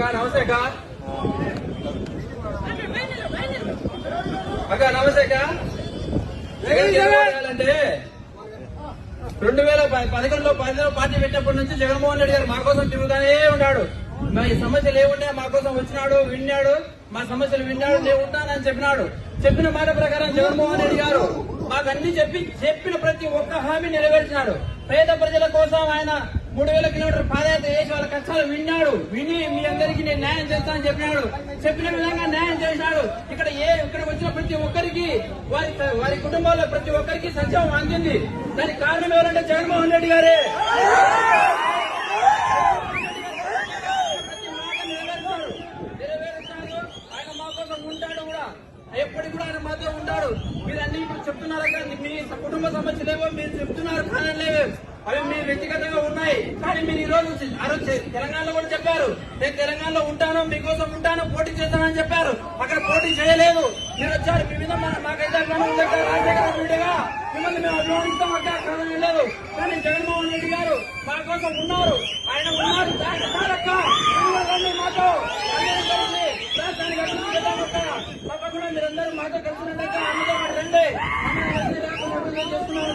అక్క నమస్తే అక్క. అక్క నమస్తే అక్క. అంటే 2011లో పార్టీ పెట్టినప్పటి నుంచి జగన్మోహన్ రెడ్డి గారు మా కోసం తిరుగుతానే ఉన్నాడు. మా సమస్యలు ఏముండే మా కోసం వచ్చినాడు, విన్నాడు, మా సమస్యలు విన్నాడు, నేను ఉంటానని చెప్పినాడు. చెప్పిన మాట ప్రకారం జగన్మోహన్ రెడ్డి గారు మాకు అన్ని చెప్పిన ప్రతి ఒక్క హామీ నెరవేర్చినాడు. పేద ప్రజల కోసం ఆయన 3000 కిలోమీటర్ పాదయాత్ర చేసి వాళ్ళ కష్టాలు విని మీ అందరికీ నేను న్యాయం చేస్తానని చెప్పినాడు. చెప్పిన విధంగా న్యాయం చేసినాడు. ఇక్కడ వచ్చిన ప్రతి ఒక్కరికి వారి కుటుంబాల్లో ప్రతి ఒక్కరికి సంక్షేమం అందింది. దానికి కారణం ఎవరంటే జగన్మోహన్ రెడ్డి గారే. ఆయన మా కోసం ఉంటాడు కూడా, ఎప్పటికి కూడా ఆయన మాతో ఉంటాడు. మీరు అన్ని ఇప్పుడు చెప్తున్నారు కానీ మీ కుటుంబ సమస్యలేవో మీరు చెప్తున్నారు, కారణలేవో అవి మీరు వ్యక్తిగతంగా ఉన్నాయి. కానీ మీరు ఈ రోజు తెలంగాణలో కూడా చెప్పారు, నేను తెలంగాణలో ఉంటాను, మీకోసం ఉంటాను, పోటీ చేస్తానని చెప్పారు. అక్కడ పోటీ చేయలేదు, మీరు వచ్చారు. మీ మీద మాకైతే అభిమానం రాజశేఖర మిమ్మల్ని మేము అభిమానిస్తాం, అక్కడ కారణం లేదు. కానీ జగన్మోహన్ రెడ్డి గారు మా కోసం ఉన్నారు, ఆయన ఉన్నారు. మాతో తప్పకుండా మీరందరూ మాతో కలిసినట్టు రండి. చేస్తున్నాం.